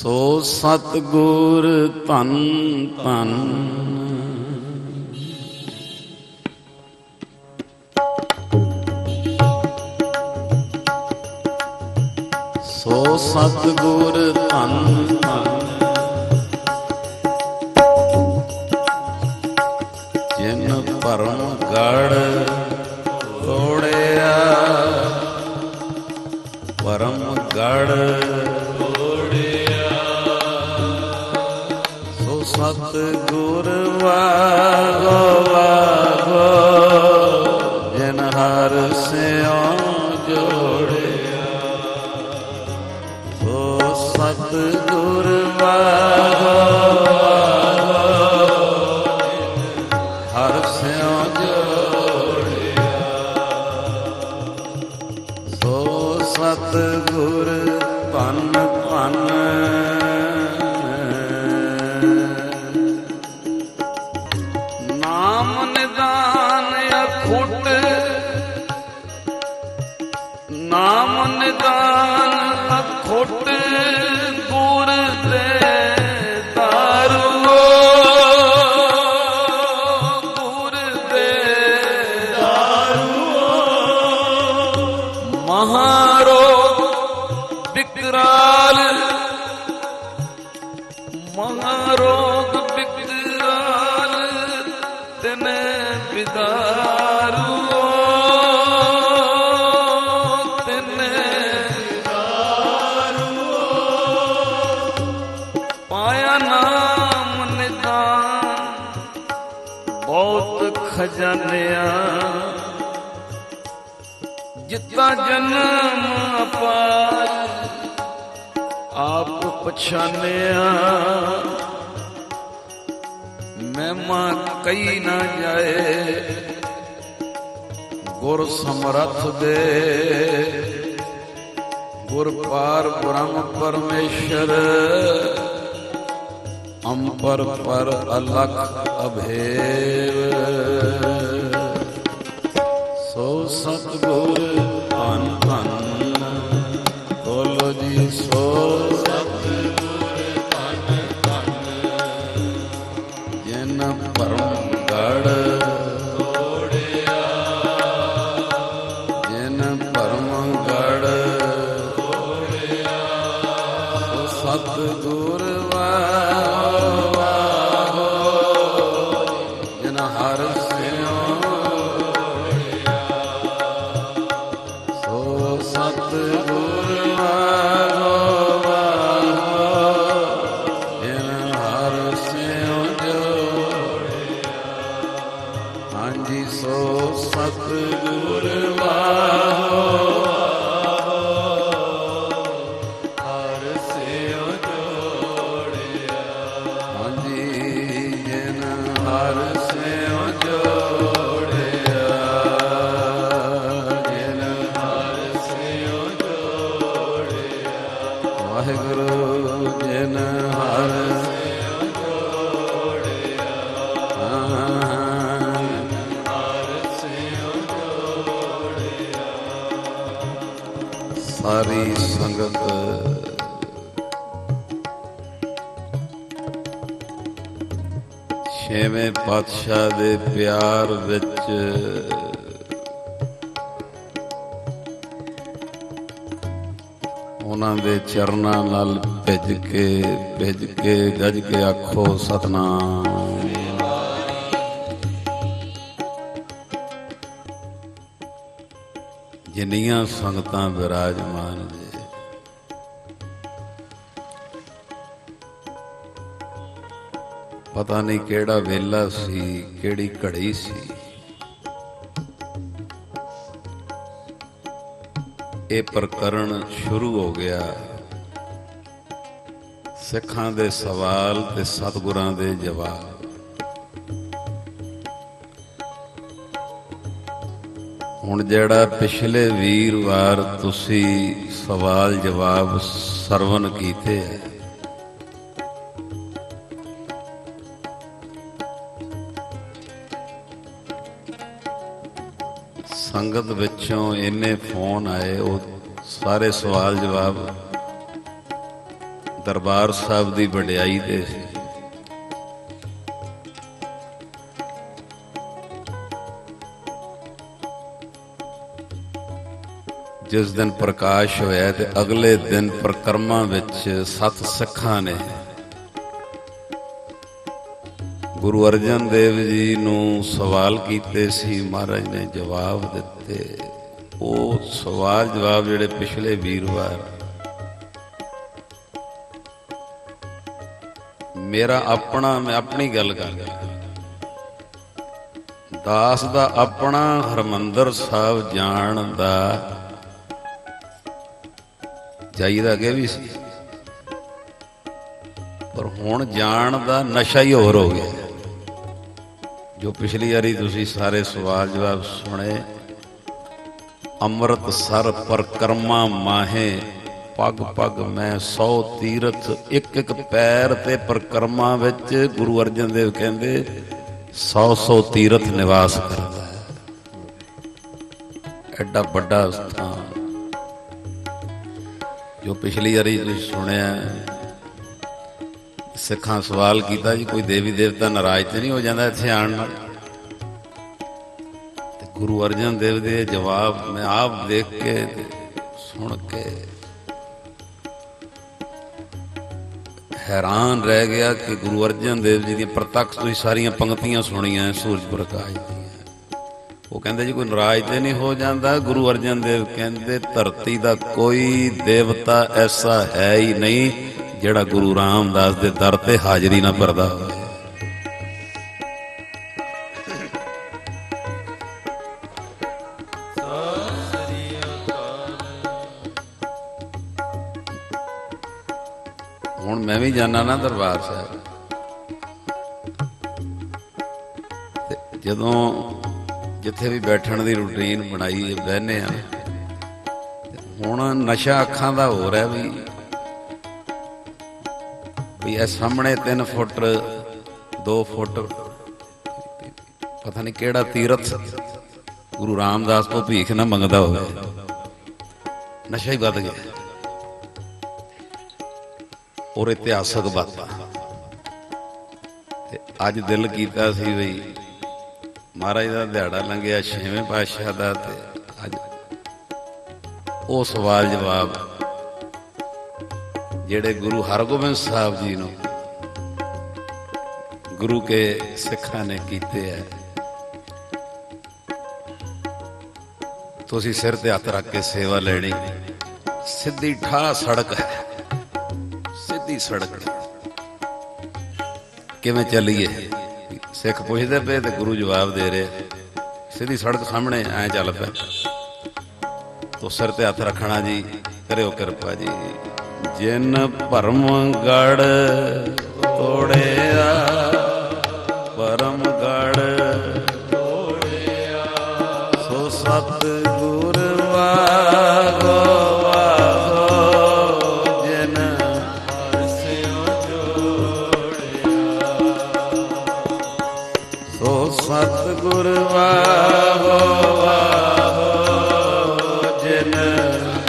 ਸੋ ਸਤਿਗੁਰ ਧੰਨ ਧੰਨ। ਸੋ ਸਤਿਗੁਰ ਧੰਨ ਧੰਨ। ਜਿਨ ਭਰਮ ਗੜ ਤੋੜਿਆ, ਭਰਮ ਗੜ ਸਤਿਗੁਰ ਵਾਗੋ ਵਾਗੋ, ਜਿਨ ਹਰਿ ਸਿਉ ਜੋੜਿਆ। ਸੋ ਸਤਿਗੁਰ ਵਾਗੋ ਵਾਗੋ, ਹਰਿ ਸਿਉ ਜੋੜਿਆ। ਸੋ ਸਤਿਗੁਰ ਧੰਨ ਧੰਨ। ਨਾਮ ਨਿਦਾਨ ਅਖੁੱਟ ਗੁਰ ਦੇ ਦਾਰੂਓ, ਗੁਰ ਦੇ ਦਾਰੂਓ। ਮਹਾਰੋਗ ਬਿਕਰਾਲ, ਮਹਾਰੋਗ ਬਿਕਰਾਲ ਤਿਨ ਬਿਦਾਰੂ। ਬਹੁਤ ਖਜ਼ਾਨਿਆ ਜਿੱਤਾ ਜਨਮ ਅਪਾਰ, ਆਪ ਪਛਾਨਿਆ। ਮਹਿਮਾ ਕਹੀ ਨਾ ਜਾਏ ਗੁਰ ਸਮਰੱਥ ਦੇ। ਗੁਰ ਪਾਰ ਬ੍ਰਹਮ ਪਰਮੇਸ਼ਰ, ਅੰਪਰ ਪਰ ਅਲਖ ਅਭੇਵ। ਸੋ ਸਤਿਗੁਰ ਧੰਨ ਧੰਨ। ਬੋਲੋ ਜੀ ਸੋ ਸਤਿਗੁਰ ਧੰਨ ਧੰਨ। ਜਿਨ ਭਰਮ ਗੜ ਤੋੜਿਆ, ਜਿਨ ਭਰਮ ਗੜ ਤੋੜਿਆ। ਸੋ ਸਤਿਗੁਰ ਸਾਰੀ ਸੰਗਤ ਛੇਵੇਂ ਪਾਤਸ਼ਾਹ ਦੇ ਪਿਆਰ ਵਿੱਚ ਉਹਨਾਂ ਦੇ ਚਰਨਾਂ ਨਾਲ ਭਿੱਜ ਕੇ ਗੱਜ ਕੇ ਆਖੋ ਸਤਿਨਾਮ। ਜਿੰਨੀਆਂ ਸੰਗਤਾਂ ਵਿਰਾਜਮਾਨ ਨੇ, ਪਤਾ ਨਹੀਂ ਕਿਹੜਾ ਵੇਲਾ ਸੀ, ਕਿਹੜੀ ਘੜੀ ਸੀ। ਇਹ ਪ੍ਰਕਰਣ ਸ਼ੁਰੂ ਹੋ ਗਿਆ। ਸਿੱਖਾਂ ਦੇ ਸਵਾਲ ਤੇ ਸਤਿਗੁਰਾਂ ਦੇ ਜਵਾਬ। ਹੁਣ ਜਿਹੜਾ ਪਿਛਲੇ ਵੀਰਵਾਰ ਤੁਸੀਂ ਸਵਾਲ ਜਵਾਬ ਸਰਵਨ ਕੀਤੇ ਹੈ, ਸੰਗਤ ਵਿੱਚੋਂ ਇੰਨੇ ਫੋਨ ਆਏ, ਉਹ ਸਾਰੇ ਸਵਾਲ ਜਵਾਬ ਦਰਬਾਰ ਸਾਹਿਬ ਦੀ ਵਡਿਆਈ ਦੇ ਸੀ। ਜਿਸ ਦਿਨ ਪ੍ਰਕਾਸ਼ ਹੋਇਆ ਤੇ ਅਗਲੇ ਦਿਨ ਪ੍ਰਕਰਮਾਂ ਵਿੱਚ 7 ਸਿੱਖਾਂ ਨੇ ਗੁਰੂ ਅਰਜਨ ਦੇਵ ਜੀ ਨੂੰ ਸਵਾਲ ਕੀਤੇ ਸੀ, ਮਹਾਰਾਜ ਨੇ ਜਵਾਬ ਦਿੱਤੇ। ਉਹ ਸਵਾਲ ਜਵਾਬ ਜਿਹੜੇ ਪਿਛਲੇ ਵੀਰਵਾਰ ਮੈਂ ਆਪਣੀ ਗੱਲ ਕਰ ਰਿਹਾ, ਦਾਸ ਦਾ ਆਪਣਾ ਹਰਿਮੰਦਰ ਸਾਹਿਬ ਜਾਣ ਦਾ ਜਾਈਦਾ ਅੱਗੇ ਵੀ ਸੀ, ਪਰ ਹੁਣ ਜਾਣ ਦਾ ਨਸ਼ਾ ਹੀ ਹੋਰ ਹੋ ਗਿਆ। ਜੋ ਪਿਛਲੀ ਵਾਰੀ ਤੁਸੀਂ ਸਾਰੇ ਸਵਾਲ ਜਵਾਬ ਸੁਣੇ, ਅੰਮ੍ਰਿਤਸਰ ਪਰਕਰਮਾ ਮਾਹੇ ਪੱਗ ਪੱਗ ਮੈਂ 100 ਤੀਰਥ, ਇੱਕ ਇੱਕ ਪੈਰ ਤੇ ਪਰਕਰਮਾ ਵਿੱਚ ਗੁਰੂ ਅਰਜਨ ਦੇਵ ਕਹਿੰਦੇ 100 ਤੀਰਥ ਨਿਵਾਸ ਕਰਦਾ ਹੈ। ਐਡਾ ਵੱਡਾ ਸਥਾਨ। ਜੋ ਪਿਛਲੀ ਵਾਰੀ ਤੁਸੀਂ ਸੁਣਿਆ, ਸਿੱਖਾਂ ਸਵਾਲ ਕੀਤਾ ਜੀ ਕੋਈ ਦੇਵੀ ਦੇਵਤਾ ਨਾਰਾਜ਼ ਤੇ ਨਹੀਂ ਹੋ ਜਾਂਦਾ ਇੱਥੇ ਆਉਣ ਨਾਲ? ਤੇ ਗੁਰੂ ਅਰਜਨ ਦੇਵ ਦੇ ਜਵਾਬ ਮੈਂ ਆਪ ਦੇਖ ਕੇ ਸੁਣ ਕੇ ਹੈਰਾਨ ਰਹਿ ਗਿਆ ਕਿ ਗੁਰੂ ਅਰਜਨ ਦੇਵ ਜੀ ਦੀਆਂ ਪ੍ਰਤੱਖ ਤੁਸੀਂ ਸਾਰੀਆਂ ਪੰਕਤੀਆਂ ਸੁਣੀਆਂ ਸੂਰਜ ਪ੍ਰਕਾਸ਼ ਦੀਆਂ। ਉਹ ਕਹਿੰਦੇ ਜੀ ਕੋਈ ਨਾਰਾਜ਼ ਤੇ ਨਹੀਂ ਹੋ ਜਾਂਦਾ? ਗੁਰੂ ਅਰਜਨ ਦੇਵ ਕਹਿੰਦੇ ਧਰਤੀ ਦਾ ਕੋਈ ਦੇਵਤਾ ਐਸਾ ਹੈ ਹੀ ਨਹੀਂ ਜਿਹੜਾ ਗੁਰੂ ਰਾਮਦਾਸ ਦੇ ਦਰ ਤੇ ਹਾਜ਼ਰੀ ਨਾ ਭਰਦਾ ਹੋਵੇ। ਹੁਣ ਮੈਂ ਵੀ ਜਾਣਾ ਨਾ ਦਰਬਾਰ ਸਾਹਿਬ, ਤੇ ਜਦੋਂ ਜਿੱਥੇ ਵੀ ਬੈਠਣ ਦੀ ਰੂਟੀਨ ਬਣਾਈ ਬਹਿਨੇ ਆ, ਹੁਣ ਨਸ਼ਾ ਅੱਖਾਂ ਦਾ ਹੋ ਰਿਹਾ ਵੀ ਇਹ ਸਾਹਮਣੇ 3 ਫੁੱਟ 2 ਫੁੱਟ ਪਤਾ ਨਹੀਂ ਕਿਹੜਾ ਤੀਰਥ ਗੁਰੂ ਰਾਮਦਾਸ ਤੋਂ ਭੀਖ ਨਾ ਮੰਗਦਾ ਹੋਵੇ। ਨਸ਼ਾ ਹੀ ਵੱਧ ਗਿਆ। ਔਰ ਇਤਿਹਾਸਕ ਬਾਤਾਂ ਤੇ ਅੱਜ ਦਿਲ ਕੀਤਾ ਸੀ ਬਈ ਮਹਾਰਾਜ ਦਾ ਦਿਹਾੜਾ ਲੰਘਿਆ 6ਵੇਂ ਪਾਤਸ਼ਾਹ ਦਾ, ਤੇ ਅੱਜ ਉਹ ਸਵਾਲ ਜਵਾਬ ਜਿਹੜੇ ਗੁਰੂ ਹਰਗੋਬਿੰਦ ਸਾਹਿਬ ਜੀ ਨੂੰ ਗੁਰੂ ਕੇ ਸਿੱਖਾਂ ਨੇ ਕੀਤੇ ਹੈ, ਤੁਸੀਂ ਸਿਰ ਤੇ ਹੱਥ ਰੱਖ ਕੇ ਸੇਵਾ ਲੈਣੀ। ਸਿੱਧੀ ਠਾਹ ਸੜਕ ਹੈ, ਸਿੱਧੀ ਸੜਕ ਕਿਵੇਂ ਚੱਲੀਏ? ਸਿੱਖ ਪੁੱਛਦੇ ਪਏ ਤੇ ਗੁਰੂ ਜਵਾਬ ਦੇ ਰਹੇ, ਸਿੱਧੀ ਸੜਕ ਸਾਹਮਣੇ ਐ ਚੱਲ ਪਿਆ। ਤੋ ਸਿਰ ਤੇ ਹੱਥ ਰੱਖਣਾ ਜੀ, ਕਰਿਓ ਕਿਰਪਾ ਜੀ। ਜਿਨ ਭਰਮ ਗੜ ਤੋੜਿਆ, ਭਰਮ ਗੜ ਤੋੜਿਆ, ਸੋ ਸਤ ਗੁਰ ਵਾਗੋ ਵਾਗੋ, ਜਿਨ ਹਰਿ ਸਿਉ ਜੋੜਿਆ, ਸੋ ਸਤ ਗੁਰ ਵਾਗੋ ਵਾਗੋ, ਜਿਨ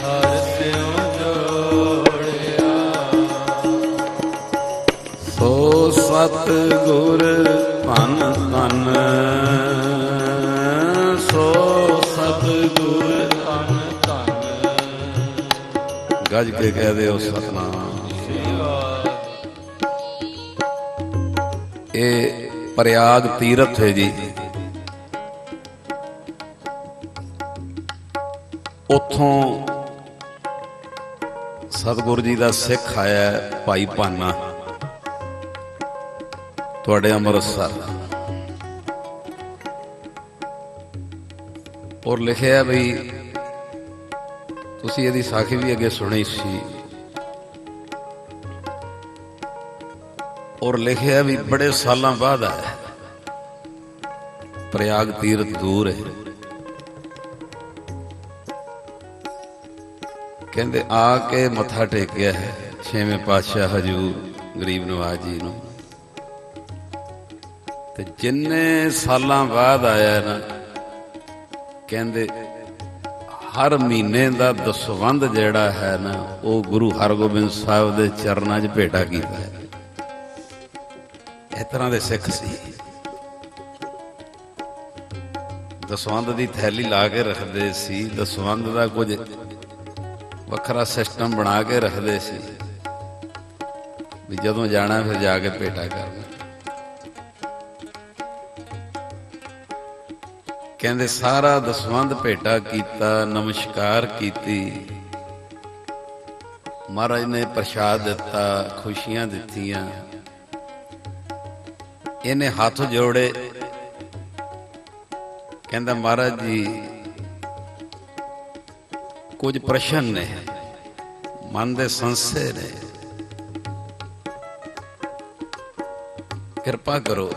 ਹਰਿ ਸਿਉ ਸਤ ਗੁਰ ਧੰਨ ਧੰਨ, ਸੋ ਸਤ ਗੁਰ ਧੰਨ ਧੰਨ। ਗੱਜ ਕੇ ਕਹਿ ਦਿਓ ਸਤਨਾਮ। ਇਹ ਪ੍ਰਯਾਗ ਤੀਰਥ ਹੈ ਜੀ, ਉੱਥੋਂ ਸਤਿਗੁਰੂ ਜੀ ਦਾ ਸਿੱਖ ਆਇਆ ਭਾਈ ਭਾਨਾ, ਤੁਹਾਡੇ ਅੰਮ੍ਰਿਤਸਰ, ਔਰ ਲਿਖਿਆ ਬਈ ਤੁਸੀਂ ਇਹਦੀ ਸਾਖੀ ਵੀ ਅੱਗੇ ਸੁਣੀ ਸੀ, ਔਰ ਲਿਖਿਆ ਵੀ ਬੜੇ ਸਾਲਾਂ ਬਾਅਦ ਆਇਆ। ਪ੍ਰਯਾਗ ਤੀਰਥ ਦੂਰ ਹੈ, ਕਹਿੰਦੇ ਆ ਕੇ ਮੱਥਾ ਟੇਕਿਆ ਹੈ 6ਵੇਂ ਪਾਤਸ਼ਾਹ ਹਜੂਰ ਗਰੀਬ ਨਵਾਜ਼ ਜੀ ਨੂੰ। ਤੇ ਜਿੰਨੇ ਸਾਲਾਂ ਬਾਅਦ ਆਇਆ ਨਾ, ਕਹਿੰਦੇ हर महीने का दसवंध जिहड़ा है ना वो गुरु हरगोबिंद साहब के चरणों 'च भेटा कीता है। इस तरह के सिख सी। दसवंध की थैली ला के रखते सी, दसवंध का कुछ वखरा सिस्टम बना के रखते सी भी जदों जाना फिर जाके भेटा करना। कहते सारा दसवंध भेटा कीता, नमस्कार कीती, महाराज ने प्रसाद दिता, खुशियां दित्तियां। इन्हें हाथ जोड़े, कहता महाराज जी कुछ प्रश्न ने, मन दे संशय ने, कृपा करो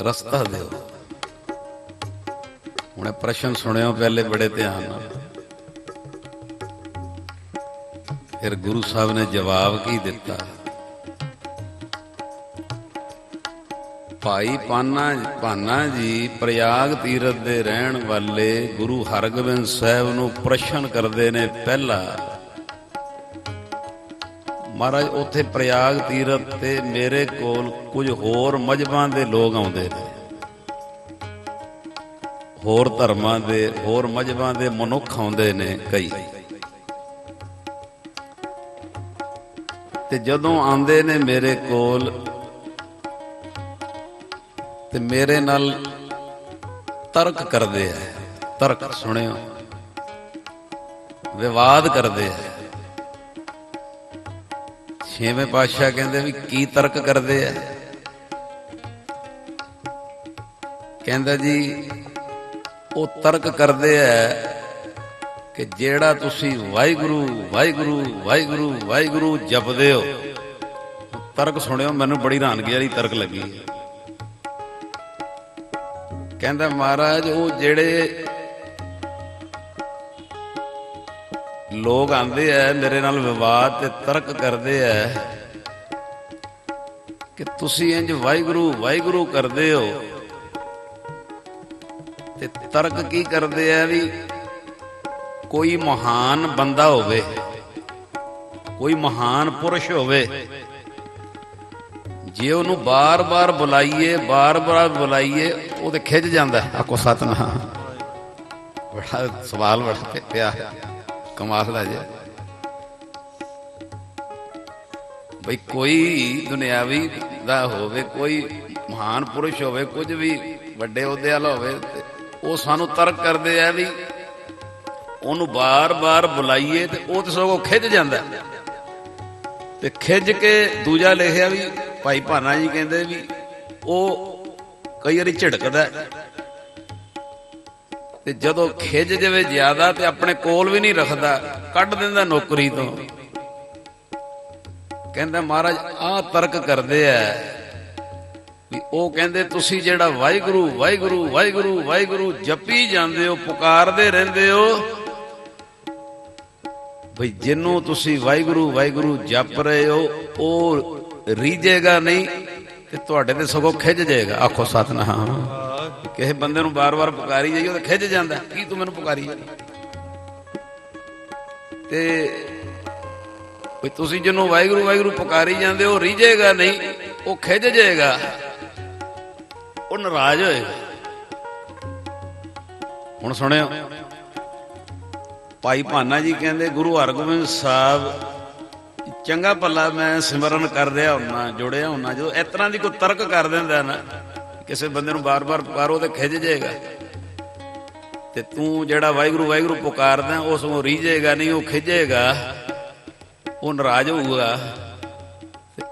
रस्ता दो। उन्हें प्रश्न सुनियो पहले बड़े ध्यान नाल, फिर गुरु साहब ने जवाब की दिता। भाई भाना जी प्रयाग तीरथ दे रहन वाले गुरु हरगोबिंद साहब नूं प्रश्न करते ने पहला, महाराज उत्थे प्रयाग तीरथ ते मेरे कोल कुछ होर मजहबां दे लोग आउंदे ने, होर धर्मां दे होर मजहबां दे मनुख आउंदे ने कई। ते जदों आंदे ने मेरे कोल ते मेरे नाल तर्क करते हैं, तर्क सुनियो, विवाद करते हैं। छेवें पातशाह कहते भी की तर्क करते हैं? कहता जी वो तर्क करते हैं कि जेड़ा तुसी वाहिगुरु वाहिगुरु वाहिगुरु वाहिगुरु जपदे हो। तर्क सुनियो, मैनू बड़ी हैरानगी वाली तर्क लगी। कहता महाराज वो जेड़े लोग आते हैं मेरे नाल विवाद ते तर्क करते हैं कि तुसी इंज वाहिगुरु वाहिगुरु करते हो ते तर्क की करते हैं भी कोई महान बंदा होवे, कोई महान पुरुष होवे, जे उन्होंने बार बार बुलाइए वो तो खिंच जाता है। आखो सतनाम। बड़ा सवाल बड़ा पिया कमाल का जी। भाई कोई दुनियावी दा होवे, कोई महान पुरुष होवे, कुछ भी वड्डे ओहदे वाला होवे, वो सानू तर्क करते हैं भी उन्होंने बार बार बुलाइए तो वो तो सगों खिंच जाता। ते खिंच के दूजा लिखिया भी भाई भाना जी कहते भी वो कई बार झिड़कदा ते जदों खिंच जावे ज्यादा ते अपने कोल भी नहीं रखता, कढ़ दिंदा नौकरी तो। कहंदा महाराज आ तर्क करते हैं भी वो कहते तुसी जेड़ा वाहिगुरु वाहिगुरु वाहिगुरु वाहिगुरु जपी जांदे हो, पुकारदे रहिंदे हो, भाई जिन्नू तुसी वाहिगुरु वाहिगुरु जप रहे हो वो रीजेगा नहीं ते तुहाडे ते सगों खिंच जाएगा। आखो सतनाम। किसी बंदे नूं बार बार पुकारी जाइए तो खिंच जाता, की तू मैनूं पुकारी जाए ते भाई तुसी जिन्नू वाहिगुरु वाहिगुरु पुकारी जाते हो रीजेगा नहीं, वो खिंच जाएगा, वो नाराज होएगा। हुण सुनियो, भाई भाना जी कहते गुरु हरगोबिंद साहब चंगा भला मैं सिमरन कर रहा होना, जुड़िया होना, जो इस तरह की कोई तर्क कर देंदा ना किसी बंदे नूं बार बार पुकारो तो खिंच जाएगा, ते तू जेड़ा वाहिगुरु वाहिगुरु पुकारदा उस नूं रीझेगा नहीं, वो खिंचेगा, वो नाराज होऊगा।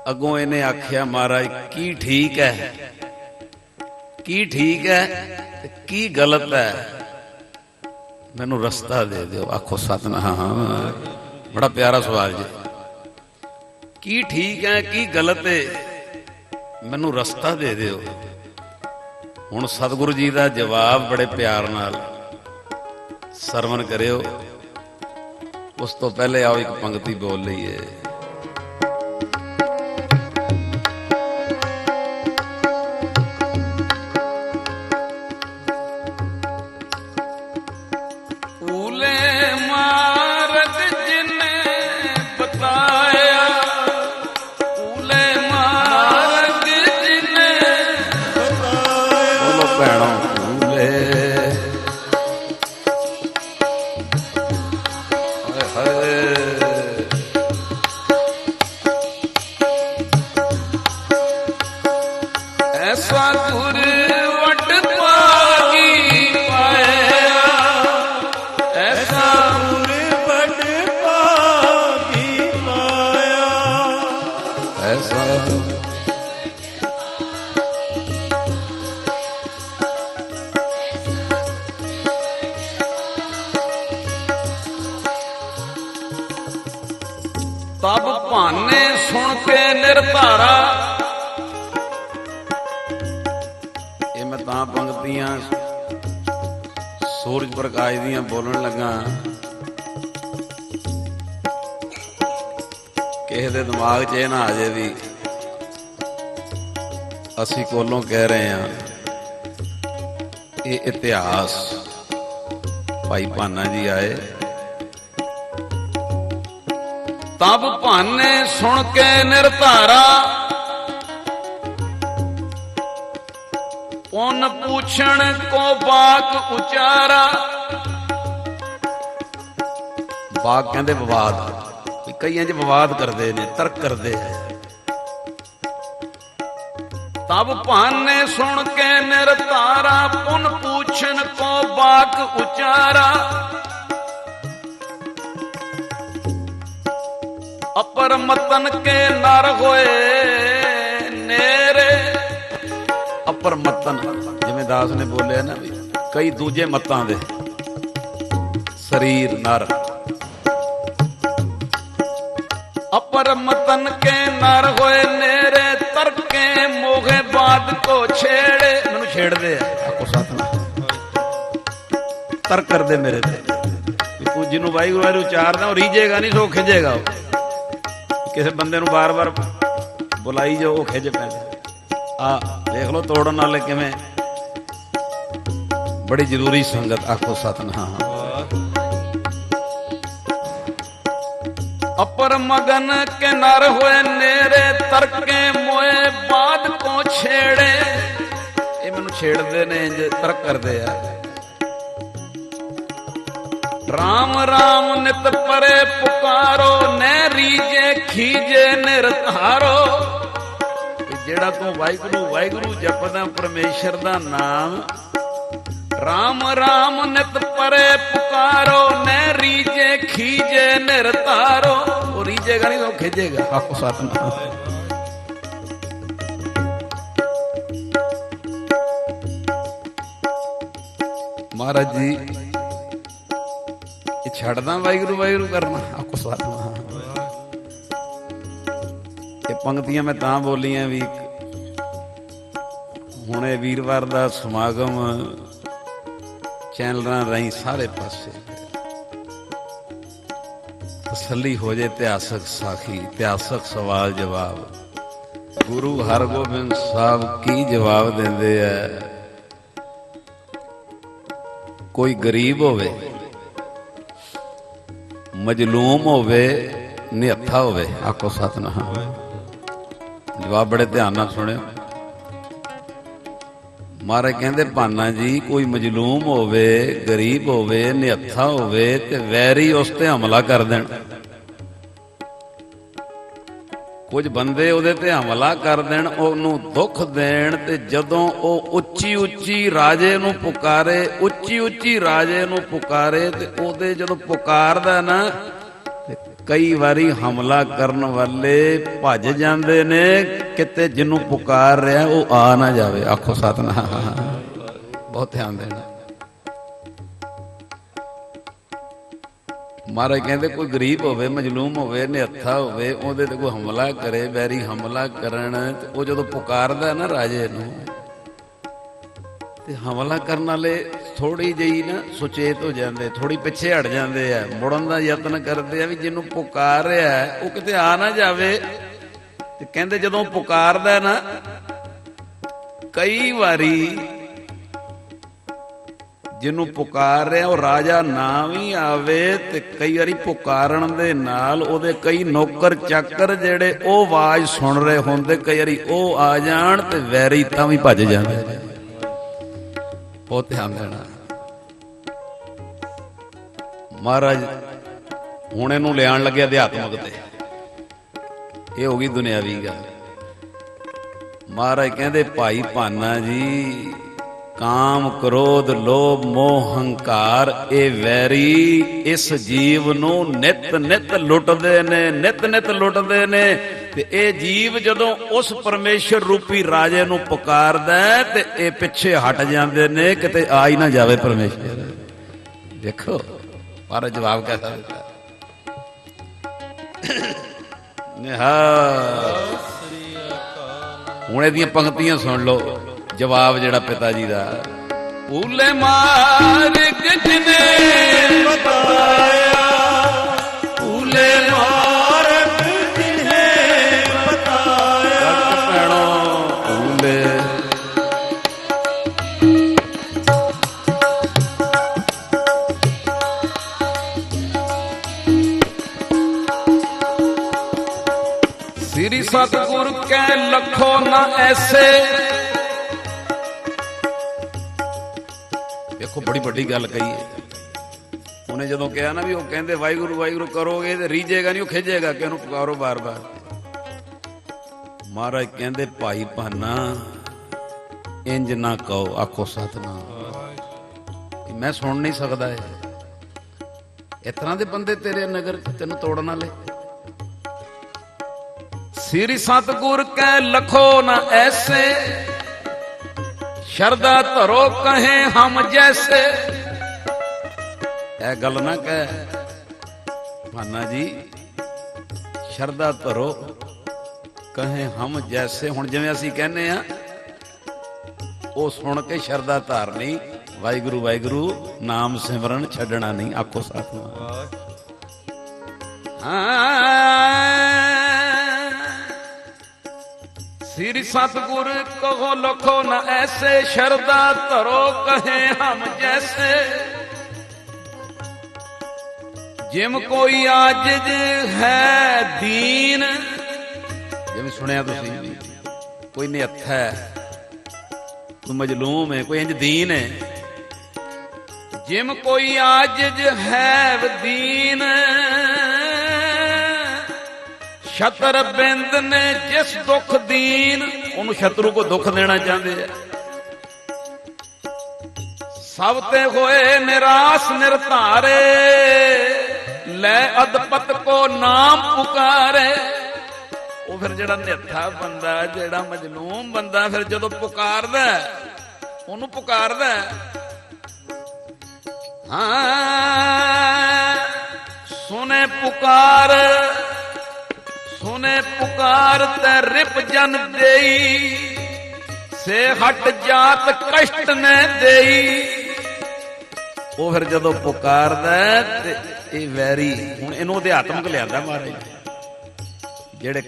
अगों इन्हें आख्या महाराज की ठीक है, की ठीक है ते की गलत है, मैनू रस्ता दे दो। आखो सतनाम। बड़ा प्यारा सवाल जी। की ठीक है की गलत है, मैनू रस्ता दे दो। हुण सतगुरु जी का जवाब बड़े प्यार नाल सरवण करियो। उस तो पहले आओ एक पंक्ति बोल लईए। ਭੈਣੋ ਭੂਲੇ। ਐਸਾ ਗੁਰ ਵਟ ਭਾਗੀ ਪਾਇਆ, ਐਸਾ ਗੁਰ ਵਟ ਭਾਗੀ ਪਾਇਆ, ਐਸਾ ਤਬ ਭਾਨੇ ਸੁਣ ਕੇ ਨਿਰਧਾਰਾ। ਇਹ ਮੈਂ ਤਾਂ ਪੰਕਤੀਆਂ ਸੂਰਜ ਪ੍ਰਕਾਸ਼ ਦੀਆਂ ਬੋਲਣ ਲੱਗਾ, ਕਿਸੇ ਦੇ ਦਿਮਾਗ 'ਚ ਇਹ ਨਾ ਆ ਜੇ ਵੀ ਅਸੀਂ ਕੋਲੋਂ ਕਹਿ ਰਹੇ ਹਾਂ। ਇਹ ਇਤਿਹਾਸ ਭਾਈ ਭਾਨਾ ਜੀ ਆਏ, ਤਬ ਭਾਨੇ ਸੁਣ ਕੇ ਨਿਰਧਾਰਾ। ਪੁੰਨ ਪੁੱਛਣ ਕੋ ਬਾਕ ਉਚਾਰਾ। ਬਾਕ ਕਹਿੰਦੇ ਵਿਵਾਦ, ਕਈਆਂ 'ਚ ਵਿਵਾਦ ਕਰਦੇ ਨੇ, ਤਰਕ ਕਰਦੇ ਆ। ਤਬ ਭਾਨੇ ਸੁਣ ਕੇ ਨਿਰਧਾਰਾ, ਪੁੰਨ ਪੁੱਛਣ ਕੋ ਬਾਕ ਉਚਾਰਾ। ਅਪਰ ਮਤਨ ਕੇ ਨਰ ਹੋਏ ਨੇਰੇ। ਅਪਰ ਮਤਨ ਜਿਵੇਂ ਦਾਸ ਨੇ ਬੋਲਿਆ ਨਾ ਵੀ ਕਈ ਦੂਜੇ ਮਤਾਂ ਦੇ ਸਰੀਰ ਨਰ। ਅਪਰ ਮਤਨ ਕੇ ਨਰ ਹੋਏ ਨੇਰੇ, ਤਰਕੇ ਮੋਗੇ ਬਾਦ ਕੋ ਛੇੜੇ। ਮੈਨੂੰ ਛੇੜਦੇ ਆ, ਆਖੋ ਸਤਿਨਾਮ। ਤਰ ਕਰਦੇ ਮੇਰੇ ਤੇ ਵੀ ਤੂੰ ਜਿਹਨੂੰ ਵਾਹਿਗੁਰੂ ਵਾਹਿਗੁਰੂ ਉਚਾਰਦਾ ਉਹ ਰੀਝੇਗਾ ਨਹੀਂ, ਸੋ ਖਿਜੇਗਾ। ਉਹ ਕਿਸੇ ਬੰਦੇ ਨੂੰ ਬਾਰ-ਬਾਰ ਬੁਲਾਈ ਜਾਓ, ਉਹ ਖਿਜ ਪੈਂਦਾ। ਆ ਦੇਖ ਲਓ ਤੋੜਨ ਵਾਲੇ ਕਿਵੇਂ। ਬੜੀ ਜ਼ਰੂਰੀ ਸੰਗਤ, ਆਖੋ ਸਤਿਨਾਮ। ਅਪਰ ਮਗਨ ਕੇ ਨਰ ਹੋਏ ਨੇਰੇ, ਤਰਕੇ ਮੋਏ ਬਾਦ ਕੋ ਛੇੜੇ। ਇਹ ਮੈਨੂੰ ਛੇੜਦੇ ਨੇ, ਜੇ ਤਰਕ ਕਰਦੇ ਆ। ਰਾਮ ਰਾਮ ਨਿਤ ਪਰੇ ਪੁਕਾਰੋ, ਨੈ ਰੀਜੇ ਖੀਜੇ ਨਿਰਧਾਰੋ। ਜਿਹੜਾ ਤੂੰ ਵਾਹਿਗੁਰੂ ਵਾਹਿਗੁਰੂ ਜਪਦਾ ਪਰਮੇਸ਼ਰ ਦਾ ਨਾਮ, ਰਾਮ ਰਾਮ ਨਿਤ ਪਰੇ ਪੁਕਾਰੋ, ਨੈ ਰੀਜੇ ਖੀਜੇ ਨਿਰਧਾਰੋ। ਉਹ ਰੀਜੇਗਾ ਨਹੀਂ, ਉਹ ਖਿਜੇਗਾ। ਆਖੋ ਸਤਿਨਾਮ। ਮਹਾਰਾਜ ਜੀ ਇਹ ਛੱਡਦਾ ਵਾਹਿਗੁਰੂ ਵਾਹਿਗੁਰੂ ਕਰਨਾ, ਆਖੋ ਸਤਿਨਾਮ। ਇਹ ਪੰਕਤੀਆਂ ਮੈਂ ਤਾਂ ਬੋਲੀਆਂ ਵੀ ਹੁਣ ਇਹ ਵੀਰਵਾਰ ਦਾ ਸਮਾਗਮ ਚੈਨਲਾਂ ਰਾਹੀਂ ਸਾਰੇ ਪਾਸੇ ਤਸੱਲੀ ਹੋ ਜੇ। ਇਤਿਹਾਸਕ ਸਾਖੀ, ਇਤਿਹਾਸਕ ਸਵਾਲ ਜਵਾਬ ਗੁਰੂ ਹਰਗੋਬਿੰਦ ਸਾਹਿਬ ਕੀ ਜਵਾਬ ਦਿੰਦੇ ਆ। ਕੋਈ ਗਰੀਬ ਹੋਵੇ, ਮਜਲੂਮ ਹੋਵੇ, ਨਿਹੱਥਾ ਹੋਵੇ, ਆਖੋ ਸਤਿਨਾਮ। ਜਵਾਬ ਬੜੇ ਧਿਆਨ ਨਾਲ ਸੁਣਿਓ। ਮਹਾਰਾਜ ਕਹਿੰਦੇ ਭਾਨਾ ਜੀ ਕੋਈ ਮਜਲੂਮ ਹੋਵੇ, ਗਰੀਬ ਹੋਵੇ, ਨਿਹੱਥਾ ਹੋਵੇ ਤੇ ਵੈਰੀ ਉਸ ਤੇ ਹਮਲਾ ਕਰ ਦੇਣ। ਕੁਝ ਬੰਦੇ ਉਹਦੇ ਤੇ ਹਮਲਾ ਕਰ ਦੇਣ, ਉਹਨੂੰ ਦੁੱਖ ਦੇਣ, ਤੇ ਜਦੋਂ ਉਹ ਉੱਚੀ ਉੱਚੀ ਰਾਜੇ ਨੂੰ ਪੁਕਾਰੇ, ਉੱਚੀ ਉੱਚੀ ਰਾਜੇ ਨੂੰ ਪੁਕਾਰੇ, ਤੇ ਉਹਦੇ ਜਦੋਂ ਪੁਕਾਰਦਾ ਨਾ, ਕਈ ਵਾਰੀ ਹਮਲਾ ਕਰਨ ਵਾਲੇ ਭੱਜ ਜਾਂਦੇ ਨੇ, ਕਿਤੇ ਜਿਹਨੂੰ ਪੁਕਾਰ ਰਿਹਾ ਉਹ ਆ ਨਾ ਜਾਵੇ। ਆਖੋ ਸਤਿਨਾਮ। ਬਹੁਤ ਧਿਆਨ ਦੇਣਾ। ਮਹਾਰਾਜ ਕਹਿੰਦੇ ਕੋਈ ਗਰੀਬ ਹੋਵੇ, ਮਜਲੂਮ ਹੋਵੇ, ਨਿਹੱਥਾ ਹੋਵੇ, ਉਹਦੇ ਤੇ ਕੋਈ ਹਮਲਾ ਕਰੇ, ਵੈਰੀ ਹਮਲਾ ਕਰਨ, ਤੇ ਉਹ ਜਦੋਂ ਪੁਕਾਰਦਾ ਨਾ ਰਾਜੇ ਨੂੰ, ਤੇ ਹਮਲਾ ਕਰਨ ਵਾਲੇ ਥੋੜੀ ਜਿਹੀ ਨਾ ਸੁਚੇਤ ਹੋ ਜਾਂਦੇ, ਥੋੜੀ ਪਿੱਛੇ ਹਟ ਜਾਂਦੇ ਆ, ਮੁੜਨ ਦਾ ਯਤਨ ਕਰਦੇ ਆ ਵੀ ਜਿਹਨੂੰ ਪੁਕਾਰ ਰਿਹਾ ਉਹ ਕਿਤੇ ਆ ਨਾ ਜਾਵੇ। ਤੇ ਕਹਿੰਦੇ ਜਦੋਂ ਪੁਕਾਰਦਾ ਨਾ, ਕਈ ਵਾਰੀ ਜਿਹਨੂੰ ਪੁਕਾਰ ਰਿਹਾ ਉਹ ਰਾਜਾ ਨਾ ਵੀ ਆਵੇ, ਤੇ ਕਈ ਵਾਰੀ ਪੁਕਾਰਨ ਦੇ ਨਾਲ ਉਹਦੇ ਕਈ ਨੌਕਰ ਚਾਕਰ ਜਿਹੜੇ ਉਹ ਆਵਾਜ਼ ਸੁਣ ਰਹੇ ਹੁੰਦੇ, ਕਈ ਵਾਰੀ ਉਹ ਆ ਜਾਣ ਤੇ ਵੈਰੀ ਤਾਂ ਵੀ ਭੱਜ ਜਾਂਦੇ। ਬਹੁਤ ਧਿਆਨ ਦੇਣਾ। ਮਹਾਰਾਜ ਹੁਣ ਇਹਨੂੰ ਲਿਆਉਣ ਲੱਗੇ ਅਧਿਆਤਮਕ ਤੇ, ਇਹ ਹੋ ਗਈ ਦੁਨਿਆਵੀ ਗੱਲ। ਮਹਾਰਾਜ ਕਹਿੰਦੇ ਭਾਈ ਭਾਨਾ ਜੀ, ਕਾਮ ਕ੍ਰੋਧ ਲੋਭ ਮੋਹ ਹੰਕਾਰ ਇਹ ਵੈਰੀ ਇਸ ਜੀਵ ਨੂੰ ਨਿਤ ਨਿਤ ਲੁੱਟਦੇ ਨੇ, ਨਿਤ ਨਿਤ ਲੁੱਟਦੇ ਨੇ। ਤੇ ਇਹ ਜੀਵ ਜਦੋਂ ਉਸ ਪਰਮੇਸ਼ਰ ਰੂਪੀ ਰਾਜੇ ਨੂੰ ਪੁਕਾਰਦਾ ਤੇ ਇਹ ਪਿੱਛੇ ਹਟ ਜਾਂਦੇ ਨੇ, ਕਿਤੇ ਆ ਹੀ ਨਾ ਜਾਵੇ ਪਰਮੇਸ਼ਰ। ਦੇਖੋ ਪਰ ਜਵਾਬ कैसा ਦਿੱਤਾ। ਹੁਣ ਇਹਦੀਆਂ ਪੰਕਤੀਆਂ ਸੁਣ ਲਓ, ਜਵਾਬ ਜਿਹੜਾ ਪਿਤਾ ਜੀ ਦਾ। ਭੂਲੇ ਮਾਰਗ ਜਿਨੇ ਬਤਾਇਆ, ਭੂਲੇ ਮਾਰਗ ਜਿਨੇ ਬਤਾਇਆ, ਭੈਣੋ ਭੂਲੇ ਸ੍ਰੀ ਸਤਿਗੁਰ ਕੈ ਲਖੋ ਨਾ ਐਸੇ। ਦੇਖੋ ਬੜੀ ਵੱਡੀ ਗੱਲ ਕਹੀ ਹੈ ਉਹਨੇ, ਜਦੋਂ ਕਿਹਾ ਨਾ ਵੀ ਉਹ ਕਹਿੰਦੇ ਵਾਹਿਗੁਰੂ ਵਾਹਿਗੁਰੂ ਕਰੋਗੇ ਤੇ ਰੀਝੇਗਾ ਨਹੀਂ, ਉਹ ਖਿੱਚੇਗਾ ਕਿ ਉਹਨੂੰ ਪੁਕਾਰੋ ਬਾਰ ਬਾਰ। ਮਹਾਰਾਜ ਕਹਿੰਦੇ ਭਾਈ ਭਾਨਾ ਇੰਜ ਨਾ ਕਹੋ, ਆਖੋ ਸਤਿਨਾਮ। ਮੈਂ ਸੁਣ ਨਹੀਂ ਸਕਦਾ ਇਸ ਤਰ੍ਹਾਂ ਦੇ ਬੰਦੇ ਤੇਰੇ ਨਗਰ ਚ ਤੈਨੂੰ ਤੋੜਨ ਵਾਲੇ। ਸ੍ਰੀ ਸਤਿਗੁਰ ਕੈ ਲਖੋ ਨਾ ਐਸੇ, ਸ਼ਰਦਾ ਧਰੋ ਕਹੇ ਹਮ ਜੈਸੇ। ਇਹ ਗੱਲ ਨਾ ਕਹਿ ਭਾਨਾ ਜੀ, ਸ਼ਰਦਾ ਧਰੋ ਕਹੇ ਹਮ ਜੈਸੇ। ਹੁਣ ਜਿਵੇਂ ਅਸੀਂ ਕਹਿੰਦੇ ਆ ਉਹ ਸੁਣ ਕੇ ਸ਼ਰਦਾ ਧਾਰਨੀ, ਵਾਹਿਗੁਰੂ ਵਾਹਿਗੁਰੂ ਨਾਮ ਸਿਮਰਨ ਛੱਡਣਾ ਨਹੀਂ, ਆਖੋ ਸਤਿਨਾਮ। ਸ੍ਰੀ ਸਤਿਗੁਰ ਕਹੋ ਲਖੋ ਨਾ ਐਸੇ, ਸ਼ਰਦਾ ਧਰੋ ਕਹੇ ਹਮ ਜੈਸੇ। ਜਿਮ ਕੋਈ ਆਜਿਜ ਹੈ ਦੀਨ, ਜਿਵੇਂ ਸੁਣਿਆ ਤੁਸੀਂ, ਕੋਈ ਨਿਹੱਥਾ ਹੈ, ਕੋਈ ਮਜਲੂਮ ਹੈ, ਕੋਈ ਇੰਜ ਦੀਨ ਹੈ। ਜਿਮ ਕੋਈ ਆਜਿਜ ਹੈ ਦੀਨ, ਸ਼ਤਰ ਬਿੰਦ ਨੇ ਜਿਸ ਦੁੱਖ ਦੀਨ। ਉਹਨੂੰ ਸ਼ਤਰੂ ਕੋ ਦੁੱਖ ਦੇਣਾ ਚਾਹੁੰਦੇ ਆ। ਸਭ ਤੇ ਹੋਏ ਨਿਰਾਸ਼ ਨਿਰਧਾਰੇ, ਲੈ ਅਦਪਤ ਕੋ ਨਾਮ ਪੁਕਾਰੇ। ਉਹ ਫਿਰ ਜਿਹੜਾ ਨਿਹੱਥਾ ਬੰਦਾ, ਜਿਹੜਾ ਮਜਲੂਮ ਬੰਦਾ, ਫਿਰ ਜਦੋਂ ਪੁਕਾਰਦਾ ਉਹਨੂੰ ਪੁਕਾਰਦਾ, ਸੁਨੇ ਪੁਕਾਰ, ਸੁਨੇ ਪੁਕਾਰ ਤੇ ਰਿਪ ਜਨ ਦੇਈ, ਸੇ ਹਟ ਜਾਤ ਕਸ਼ਟ ਨੇ ਦੇਈ। ਉਹ ਫਿਰ ਜਦੋਂ ਪੁਕਾਰਦਾ ਤੇ ਇਹ ਵੈਰੀ, ਹੁਣ ਇਹਨੂੰ ਅਧਿਆਤਮਕ ਲਿਆਂਦਾ ਮਹਾਰਾਜ, ਜਿਹੜੇ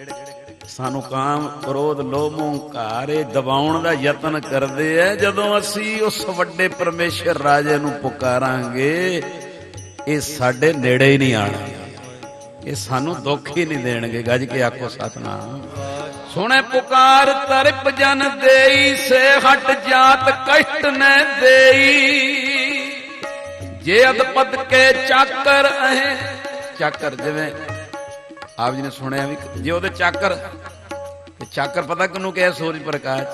ਸਾਨੂੰ ਕਾਮ ਕ੍ਰੋਧ ਲੋਭ ਹੰਕਾਰ ਦਬਾਉਣ ਦਾ ਯਤਨ ਕਰਦੇ ਆ। ਜਦੋਂ ਅਸੀਂ ਉਸ ਵੱਡੇ ਪਰਮੇਸ਼ਰ ਰਾਜੇ ਨੂੰ ਪੁਕਾਰਾਂਗੇ, ਇਹ ਸਾਡੇ ਨੇੜੇ ਹੀ ਨਹੀਂ ਆਣਗੇ, ਇਹ ਸਾਨੂੰ ਦੁੱਖ ਹੀ ਨਹੀਂ ਦੇਣਗੇ। ਗੱਜ ਕੇ ਆਖੋ ਸਤਿਨਾਮ। ਸੁਣੇ ਪੁਕਾਰ ਤਰਪ ਜਨ ਦੇਈ, ਸੇ ਹਟ ਜਾਤ ਕਸ਼ਟ ਨੇ ਦੇਈ। ਜੇ ਅਦਪਦ ਕੇ ਚਾਕਰ ਅਹੇ, ਚਾਕਰ ਜਿਵੇਂ ਆਪ ਜੀ ਨੇ ਸੁਣਿਆ ਵੀ, ਜੇ ਉਹਦੇ ਚਾਕਰ, ਤੇ ਚਾਕਰ ਪਤਾ ਕਿਹਨੂੰ ਕਿਹਾ? ਸੂਰਜ ਪ੍ਰਕਾਸ਼,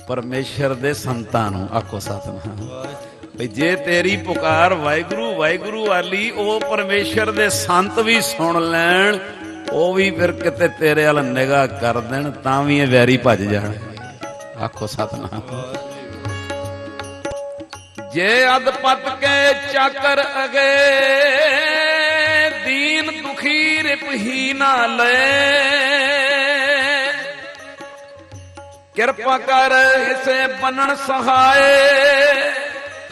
ਪਰਮੇਸ਼ਰ ਦੇ ਸੰਤਾਂ ਨੂੰ। ਆਖੋ ਸਤਿਨਾਮ। ਬਈ ਜੇ ਤੇਰੀ ਪੁਕਾਰ ਵਾਹਿਗੁਰੂ ਵਾਹਿਗੁਰੂ ਵਾਲੀ ਉਹ ਪਰਮੇਸ਼ਰ ਦੇ ਸੰਤ ਵੀ ਸੁਣ ਲੈਣ, ਉਹ ਵੀ ਫਿਰ ਕਿਤੇ ਤੇਰੇ ਵੱਲ ਨਿਗਾਹ ਕਰ ਦੇਣ, ਤਾਂ ਵੀ ਇਹ ਵੈਰੀ ਭੱਜ ਜਾਣ। ਆਖੋ ਸਤਿਨਾਮ। ਜੇ ਅਦਪਤ ਕੇ ਚਾਕਰ ਅਗੇ, ਦੀਨ ਦੁਖੀ ਰਿਪ ਹੀ ਨਾ ਲੈ। ਕਿਰਪਾ ਕਰ ਇਸੇ ਬਨਣ ਸਹਾਏ,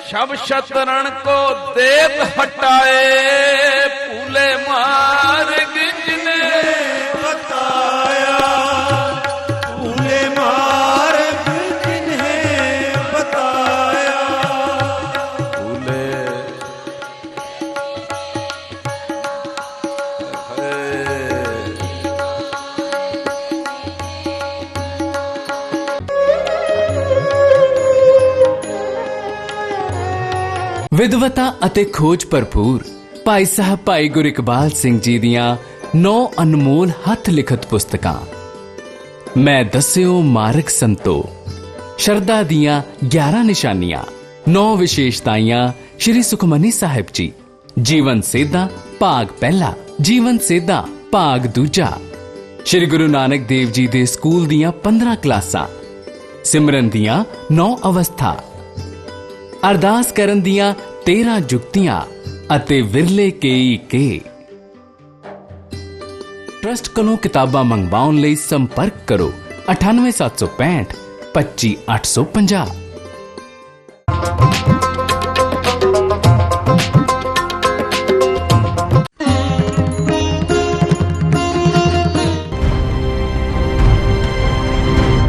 ਸ਼ਬ ਸ਼ਤਰਣ ਕੋ ਦੇਤ ਹਟਾਏ। ਭੂਲੇ ਮਾਰਗ ਜਿਨੇ ਬਤਾਇਆ, ਭੂਲੇ ਮਾਰਗ ਜਿਨੇ ਬਤਾਇਆ। ਭੂਲੇ ਵਿਦਵਤਾ ਅਤੇ ਖੋਜ ਭਰਪੂਰ ਭਾਈ ਸਾਹਿਬ ਭਾਈ ਗੁਰਿਕਬਾਲ ਸਿੰਘ ਜੀ ਦੀਆਂ 9 ਅਨਮੋਲ ਹੱਥ ਲਿਖਤ ਪੁਸਤਕਾਂ। ਮੈਂ ਦੱਸਿਓ ਮਾਰਗ ਸੰਤੋ, ਸ਼ਰਧਾ ਦੀਆਂ 11 ਨਿਸ਼ਾਨੀਆਂ, 9 ਵਿਸ਼ੇਸ਼ਤਾਈਆਂ ਸ਼੍ਰੀ ਸੁਖਮਨੀ ਸਾਹਿਬ ਜੀ, ਜੀਵਨ ਸੇਧਾਂ ਭਾਗ ਪਹਿਲਾ, ਜੀਵਨ ਸੇਧਾਂ ਭਾਗ ਦੂਜਾ, ਸ਼੍ਰੀ ਗੁਰੂ ਨਾਨਕ ਦੇਵ ਜੀ ਦੇ ਸਕੂਲ ਦੀਆਂ 15 ਕਲਾਸਾਂ, ਸਿਮਰਨ ਦੀਆਂ 9 ਅਵਸਥਾ, ਅਰਦਾਸ ਕਰਨ ਦੀਆਂ 13 ਜੁਗਤੀਆਂ ਅਤੇ ਵਿਰਲੇ ਕੇਈ ਕੇ। ਟਰਸਟ ਕੋਲੋਂ ਕਿਤਾਬਾਂ ਮੰਗਵਾਉਣ ਲਈ ਸੰਪਰਕ ਕਰੋ 98765 25850।